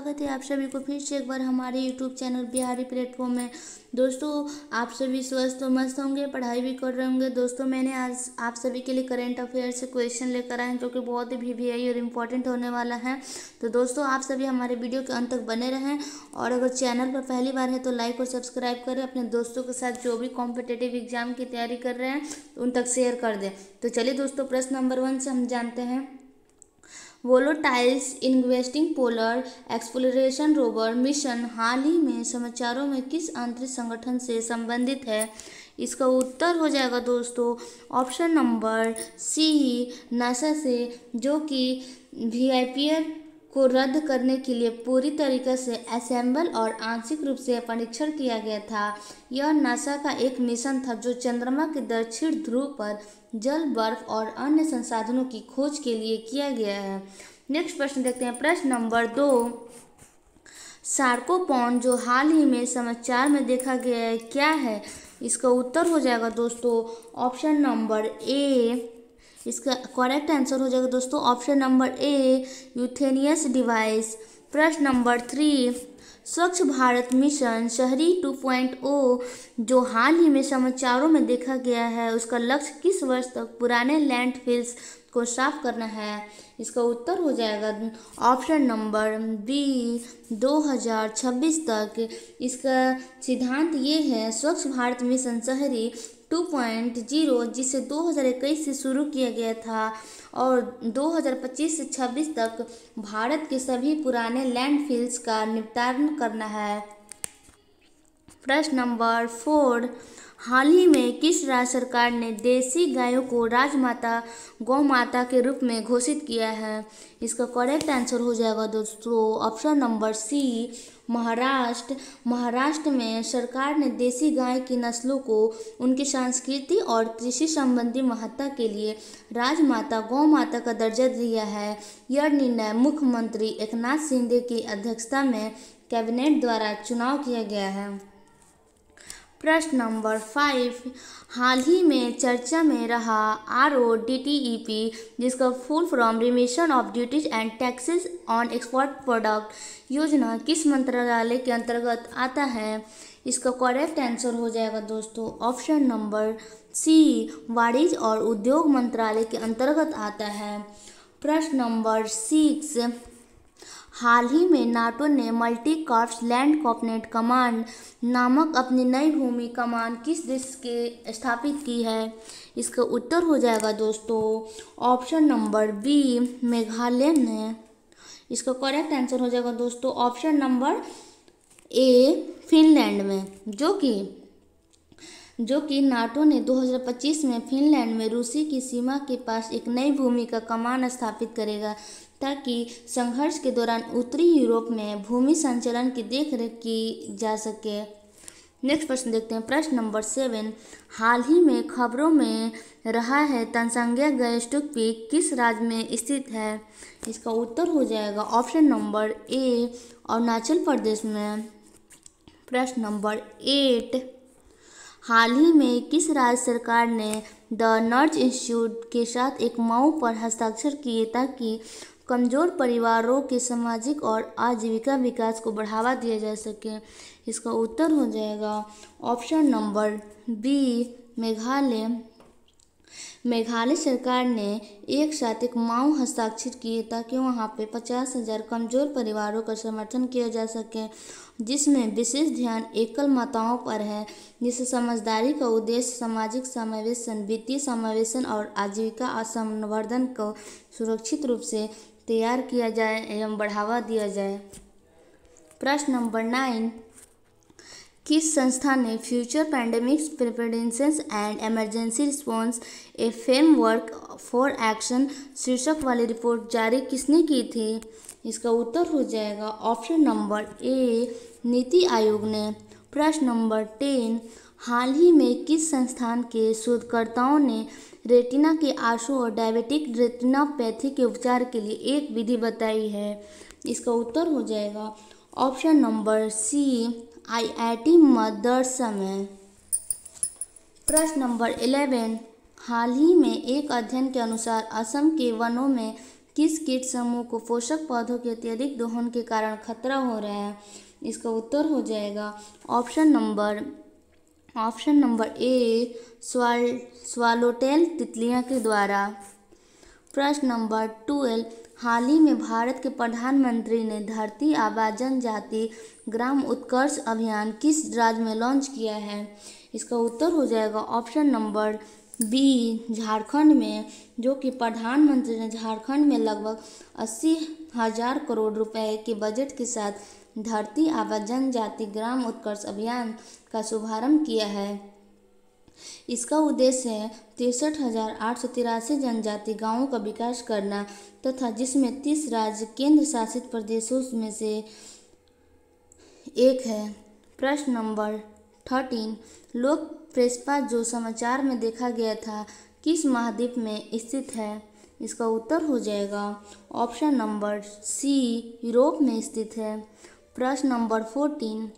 स्वागत है आप सभी को फिर से एक बार हमारे YouTube चैनल बिहारी प्लेटफॉर्म में। दोस्तों, आप सभी स्वस्थ और मस्त होंगे, पढ़ाई भी कर रहे होंगे। दोस्तों, मैंने आज आप सभी के लिए करंट अफेयर से क्वेश्चन लेकर आए हैं जो कि बहुत ही VVI और इम्पोर्टेंट होने वाला है। तो दोस्तों, आप सभी हमारे वीडियो के अंत तक बने रहें और अगर चैनल पर पहली बार है तो लाइक और सब्सक्राइब करें। अपने दोस्तों के साथ जो भी कॉम्पिटिटिव एग्जाम की तैयारी कर रहे हैं उन तक शेयर कर दें। तो चलिए दोस्तों, प्रश्न नंबर 1 से हम जानते हैं। Volatiles investing polar exploration rover mission हाल ही में समाचारों में किस अंतरिक्ष संगठन से संबंधित है? इसका उत्तर हो जाएगा दोस्तों ऑप्शन नंबर सी, नासा से, जो कि VIPR को रद्द करने के लिए पूरी तरीके से असेंबल और आंशिक रूप से परीक्षण किया गया था। यह नासा का एक मिशन था जो चंद्रमा के दक्षिण ध्रुव पर जल, बर्फ और अन्य संसाधनों की खोज के लिए किया गया है। नेक्स्ट प्रश्न देखते हैं। प्रश्न नंबर 2, सार्कोपॉन जो हाल ही में समाचार में देखा गया है क्या है? इसका उत्तर हो जाएगा दोस्तों ऑप्शन नंबर ए। इसका करेक्ट आंसर हो जाएगा दोस्तों ऑप्शन नंबर ए, यूथेनियस डिवाइस। प्रश्न नंबर 3, स्वच्छ भारत मिशन शहरी 2.0 जो हाल ही में समाचारों में देखा गया है उसका लक्ष्य किस वर्ष तक पुराने लैंडफिल्स को साफ करना है? इसका उत्तर हो जाएगा ऑप्शन नंबर बी, 2026 तक। इसका सिद्धांत ये है स्वच्छ भारत मिशन शहरी 2.0 जिसे 2021 से शुरू किया गया था और 2025 से 26 तक भारत के सभी पुराने लैंडफिल्स का निपटान करना है। प्रश्न नंबर 4, हाल ही में किस राज्य सरकार ने देसी गायों को राजमाता गौ माता के रूप में घोषित किया है? इसका करेक्ट आंसर हो जाएगा दोस्तों option number C, Maharashtra. Maharashtra में सरकार ने देसी गाय की नस्लों को उनकी संस्कृति और कृषि संबंधी महत्ता के लिए राजमाता गौ माता का दर्जा दिया है। यह निर्णय मुख्यमंत्री एकनाथ शिंदे की अध्यक्षता में कैबिनेट द्वारा चुनाव किया गया है। प्रश्न नंबर 5, हाल ही में चर्चा में रहा RODTEP जिसका full form remission of duties and taxes on export product योजना किस मंत्रालय के अंतर्गत आता है? इसका करेक्ट आंसर हो जाएगा दोस्तों ऑप्शन नंबर सी, वाणिज्य और उद्योग मंत्रालय के अंतर्गत आता है। प्रश्न नंबर 6, हाल ही में नाटो ने multi corps land combat command नामक अपनी नई भूमि कमान किस देश के स्थापित की है? इसका उत्तर हो जाएगा दोस्तों ऑप्शन नंबर बी, मेघालय ने। इसका करेक्ट आंसर हो जाएगा दोस्तों ऑप्शन नंबर ए, फिनलैंड में, जो कि नाटो ने 2025 में फिनलैंड में रूसी की सीमा के पास एक नई भूमि का कमान स्थापित करेगा ताकि संघर्ष के दौरान उत्तरी यूरोप में भूमि संचलन की देखरेख की जा सके। नेक्स्ट प्रश्न देखते हैं। प्रश्न नंबर 7, हाल ही में खबरों में रहा है तंजानिया गैंगटॉक पीक किस राज्य में स्थित है? इसका उत्तर हो जाएगा option number A, Arunachal Pradesh में। प्रश्न नंबर 8, हाल ही में किस राज्य सरकार ने द नर्ज इंस्टीट्यूट के साथ एक MOU पर हस्ताक्षर किए ताकि कमजोर परिवारों के सामाजिक और आजीविका विकास को बढ़ावा दिया जा सके? इसका उत्तर हो जाएगा option number B, Meghalaya. Meghalaya सरकार ने एक साथ एक MOU हस्ताक्षर किए ताकि वहां पे 50,000 कमजोर परिवारों का समर्थन किया जा सके जिसमें विशेष ध्यान एकल माताओं पर है, जिससे समझदारी का उद्देश्य सामाजिक समावेशन, वित्तीय समावेशन और आजीविका संवर्धन को सुरक्षित रूप से तैयार किया जाए एवं बढ़ावा दिया जाए। प्रश्न नंबर 9, किस संस्था ने future pandemics preparedness and emergency response A framework for action शीर्षक वाली रिपोर्ट जारी किसने की थी? इसका उत्तर हो जाएगा option number A, NITI Aayog ने। प्रश्न नंबर 10, हाल ही में किस संस्थान के शोधकर्ताओं ने रेटिना के आंसू और डायबिटिक रेटिनोपैथी के उपचार के लिए एक विधि बताई है? इसका उत्तर हो जाएगा ऑप्शन नंबर सी, IIT मदरसा में। प्रश्न नंबर 11, हाल ही में एक अध्ययन के अनुसार असम के वनों में किस कीट समूह को पोषक पौधों के अत्यधिक दोहन के कारण खतरा हो रहा है? इसका उत्तर हो जाएगा ऑप्शन नंबर ए स्वालोटेल तितलियां के द्वारा। प्रश्न नंबर 12, हाल ही में भारत के प्रधानमंत्री ने धरती आबा जनजाति ग्राम उत्कर्ष अभियान किस राज्य में लॉन्च किया है? इसका उत्तर हो जाएगा ऑप्शन नंबर बी झारखंड में, जो कि प्रधानमंत्री ने झारखंड में लगभग 80,000 करोड़ रुपए के बजट के साथ धरती आबा जनजाति ग्राम उत्कर्ष अभियान का शुभारंभ किया है। इसका उद्देश्य है 63,883 जनजाति गांवों का विकास करना तथा जिसमें 30 राज्य केंद्र शासित प्रदेशों में से एक है। प्रश्न नंबर 13, लोक प्रेसपा जो समाचार में देखा गया था किस महाद्वीप में स्थित है? इसका उत्तर हो जाएगा ऑप्शन नंबर सी यूरोप में स्थित है। प्रश्न नंबर 14,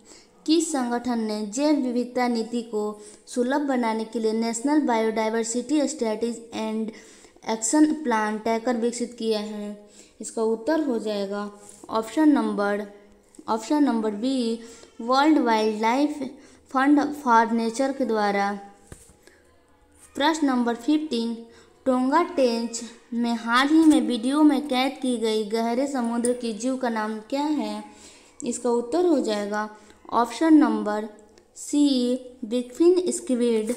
किस संगठन ने जैव विविधता नीति को सुलभ बनाने के लिए national biodiversity strategy and action plan tracker विकसित किया है? इसका उत्तर हो जाएगा option number B world wildlife fund for nature के द्वारा। प्रश्न नंबर 15, टोंगा टेंच में हाल ही में वीडियो में कैद की गई गहरे समुद्र की जीव का नाम क्या है? इसका उत्तर हो जाएगा option number C bigfin squid.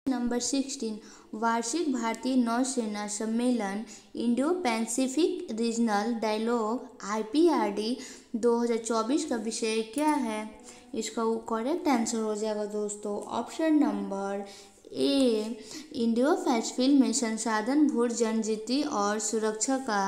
Number 16, वार्षिक भारतीय नौसेना सम्मेलन Indo Pacific regional dialogue IPRD 2024 का विषय क्या है? इसका करेक्ट आंसर हो जाएगा दोस्तों option number A Indo Pacific में संसाधन भूजनजीति और सुरक्षा का।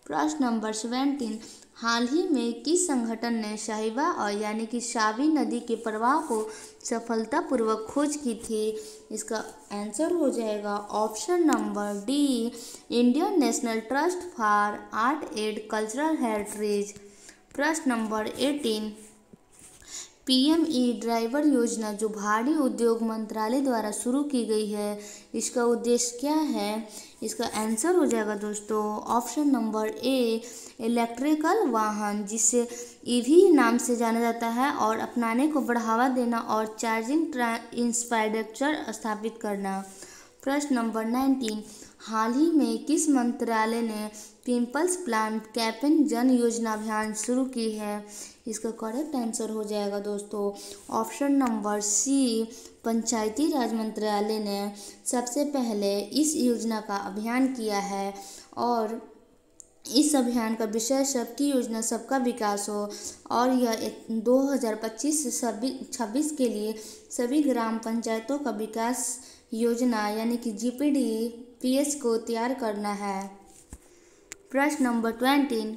प्रश्न नंबर 17, हाल ही में किस संगठन ने साहिबा और यानी कि सावी नदी के प्रवाह को सफलतापूर्वक खोज की थी? इसका आंसर हो जाएगा option number D Indian national trust for art and cultural heritage. प्रश्न नंबर 18, PME ड्राइवर योजना जो भारी उद्योग मंत्रालय द्वारा शुरू की गई है, इसका उद्देश्य क्या है? इसका आंसर हो जाएगा दोस्तों ऑप्शन नंबर ए इलेक्ट्रिकल वाहन जिसे EV नाम से जाना जाता है और अपनाने को बढ़ावा देना और चार्जिंग इंफ्रास्ट्रक्चर स्थापित करना। प्रश्न नंबर 19, हाल ही में किस मंत्रालय ने पीपल्स प्लान कैंपेन जन योजना अभियान शुरू की है? इसका करेक्ट आंसर हो जाएगा दोस्तों ऑप्शन नंबर सी पंचायती राज मंत्रालय ने सबसे पहले इस योजना का अभियान किया है और इस अभियान का विषय सबकी योजना सबका विकास हो और यह 2025 से 26 के लिए सभी ग्राम पंचायतों का विकास योजना यानी कि GPDPS को तैयार करना है। प्रश्न नंबर 20,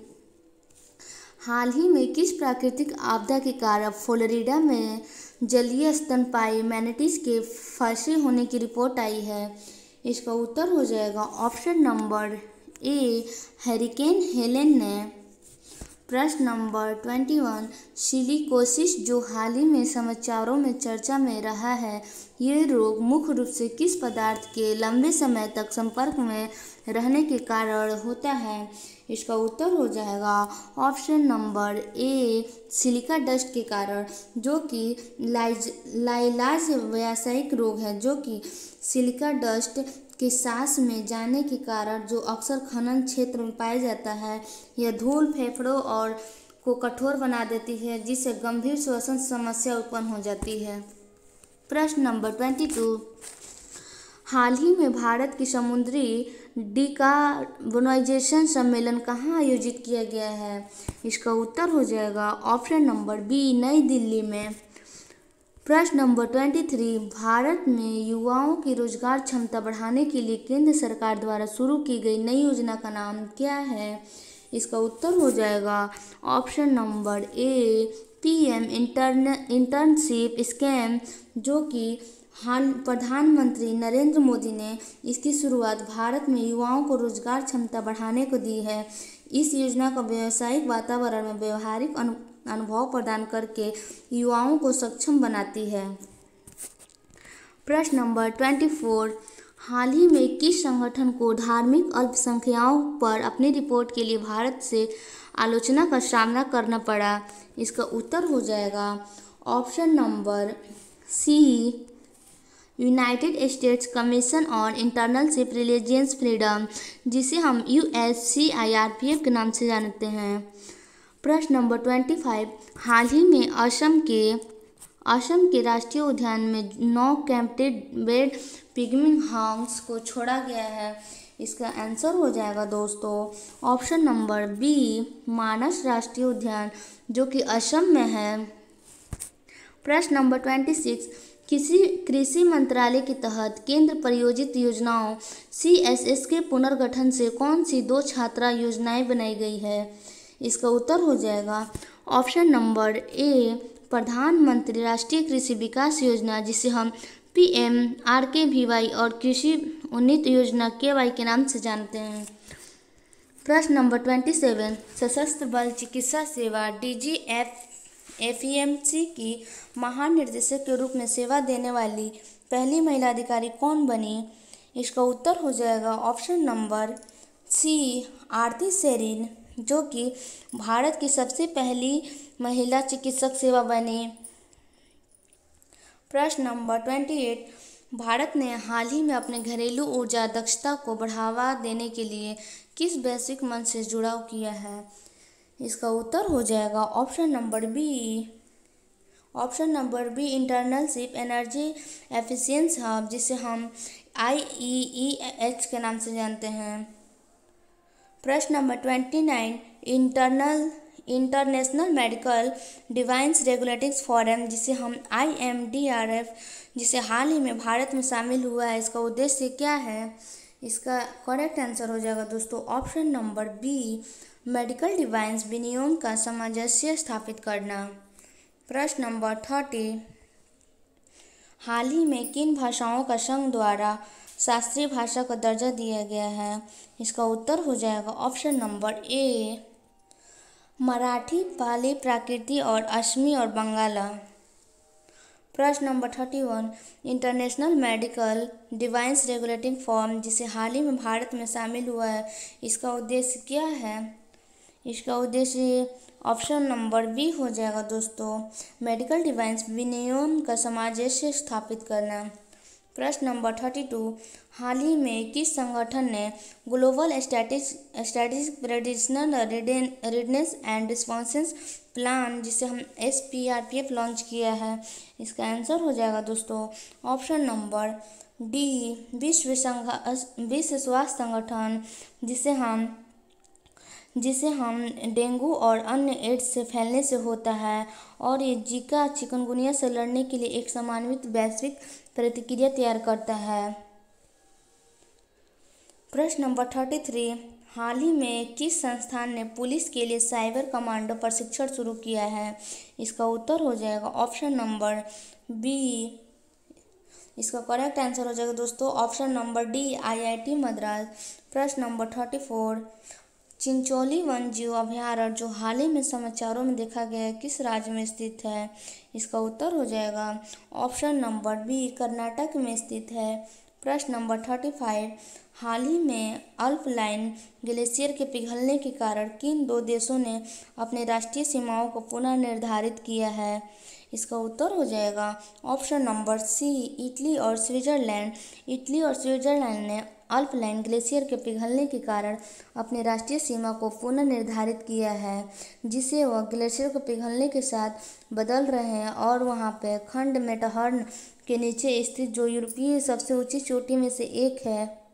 हाल ही में किस प्राकृतिक आपदा के कारण फ्लोरिडा में जलीय स्तनपायी मैनाटीज के फंसे होने की रिपोर्ट आई है? इसका उत्तर हो जाएगा option number A hurricane Helen ने। प्रश्न नंबर 21, सिलिकोसिस जो हाल ही में समाचारों में चर्चा में रहा है, ये रोग मुख्य रूप से किस पदार्थ के लंबे समय तक संपर्क में रहने के कारण होता है? इसका उत्तर हो जाएगा option number A silica dust के कारण, जो कि लाइलाज व्यावसायिक रोग है जो कि सिलिका डस्ट के सांस में जाने के कारण जो अक्सर खनन क्षेत्र में पाया जाता है। यह धूल फेफड़ों और को कठोर बना देती है जिससे गंभीर श्वसन समस्या उत्पन्न हो जाती है। प्रश्न नंबर 22, हाल ही में भारत की समुद्री डिकार्बोनाइजेशन सम्मेलन कहाँ आयोजित किया गया है? इसका उत्तर हो जाएगा ऑप्शन नंबर बी नई दिल्ली में। प्रश्न नंबर 23, भारत में युवाओं की रोजगार क्षमता बढ़ाने के लिए केंद्र सरकार द्वारा शुरू की गई नई योजना का नाम क्या है? इसका उत्तर हो जाएगा option number A PM internship scheme, जो कि हाल प्रधानमंत्री नरेंद्र मोदी ने इसकी शुरुआत भारत में युवाओं को रोजगार क्षमता बढ़ाने को दी है। इस योजना का व्यावसायिक वातावरण में व्यवहारिक अनुभव प्रदान करके युवाओं को सक्षम बनाती है। प्रश्न नंबर 24, हाल ही में किस संगठन को धार्मिक अल्पसंख्यकों पर अपनी रिपोर्ट के लिए भारत से आलोचना का सामना करना पड़ा? इसका उत्तर हो जाएगा option number C, United States commission on internship religious freedom, जिसे हम USCIRPF के नाम से जानते हैं। प्रश्न नंबर 25, हाल ही में असम के राष्ट्रीय उद्यान में 9 कैप्टिव बर्ड पिग्मी हॉग्स को छोड़ा गया है। इसका आंसर हो जाएगा दोस्तों ऑप्शन नंबर बी, मानस राष्ट्रीय उद्यान, जो कि असम में है। प्रश्न नंबर 26, कृषि मंत्रालय के तहत केंद्र प्रायोजित योजनाओं CSS के पुनर्गठन से कौन सी 2 छात्रा योजनाएं बनाई गई है? इसका उत्तर हो जाएगा ऑप्शन नंबर ए, प्रधानमंत्री राष्ट्रीय कृषि विकास योजना, जिसे हम PMRKVY और कृषि उन्नति योजना KY के नाम से जानते हैं। प्रश्न नंबर 27, सशस्त्र बल चिकित्सा सेवा DGFEMC की महानिदेशक के रूप में सेवा देने वाली पहली महिला अधिकारी कौन बनी? इसका उत्तर हो जाएगा ऑप्शन नंबर सी, आरती शेरिन, जो कि भारत की सबसे पहली महिला चिकित्सक सेवा बनी। प्रश्न नंबर 28, भारत ने हाल ही में अपने घरेलू ऊर्जा दक्षता को बढ़ावा देने के लिए किस वैश्विक मंच से जुड़ाव किया है? इसका उत्तर हो जाएगा option number B, internship energy efficiency hub, जिसे हम IEEH के नाम से जानते हैं। प्रश्न नंबर 29, international medical device regulatory forum, जिसे हम IMDRF, जिसे हाल ही में भारत में शामिल हुआ है, इसका उद्देश्य क्या है? इसका करेक्ट आंसर हो जाएगा दोस्तों option number B, medical device विनियोग का सामंजस्य स्थापित करना। प्रश्न नंबर 30, हाल ही में किन भाषाओं का संघ द्वारा शास्त्रीय भाषा का दर्जा दिया गया है? इसका उत्तर हो जाएगा ऑप्शन नंबर ए, मराठी, पाली, प्राकृति और असमी और बंगाला। प्रश्न number 31, international medical device regulatory forum, जिसे हाल ही में भारत में शामिल हुआ है, इसका उद्देश्य क्या है? इसका उद्देश्य ऑप्शन नंबर बी हो जाएगा दोस्तों, मेडिकल डिवाइस विनियोग का सामंजस्य स्थापित करना। प्रश्न नंबर 32, हाल ही में किस संगठन ने ग्लोबल स्ट्रेटेजिक प्रेडिक्शनल रेडनेस एंड रिस्पॉन्स प्लान, जिसे हम SPRPF लॉन्च किया है? इसका आंसर हो जाएगा दोस्तों ऑप्शन नंबर डी, विश्व स्वास्थ्य संगठन, जिसे हम डेंगू और अन्य एड्स से फैलने से होता है, और ये जीका चिकनगुनिया से लड़ने के लिए एक समन्वित वैश्विक प्रतिक्रिया तैयार करता है। प्रश्न नंबर 33, हाल ही में किस संस्थान ने पुलिस के लिए साइबर कमांडो प्रशिक्षण शुरू किया है? इसका उत्तर हो जाएगा ऑप्शन नंबर बी। इसका करेक्ट आंसर हो जाएगा दोस्तों option number D, IIT Madras. प्रश्न नंबर 34, चिंचोली वन्यजीव अभयारण्य, जो हाल ही में समाचारों में देखा गया है, किस राज्य में स्थित है? इसका उत्तर हो जाएगा ऑप्शन नंबर बी, कर्नाटक में स्थित है। प्रश्न नंबर 35, हाल ही में अल्पलाइन ग्लेशियर के पिघलने के कारण किन 2 देशों ने अपने राष्ट्रीय सीमाओं को पुनः निर्धारित किया है? इसका उत्तर हो जाएगा ऑप्शन नंबर सी, इटली और स्विट्जरलैंड। इटली और स्विट्जरलैंड ने अल्पलाइन ग्लेशियर के पिघलने के कारण अपनी राष्ट्रीय सीमा को पुनः निर्धारित किया है, जिसे वह ग्लेशियर को पिघलने के साथ बदल रहे हैं, और वहां पे खंड मैटरहर्न के नीचे स्थित जो यूरोपीय सबसे ऊंची चोटी में से एक है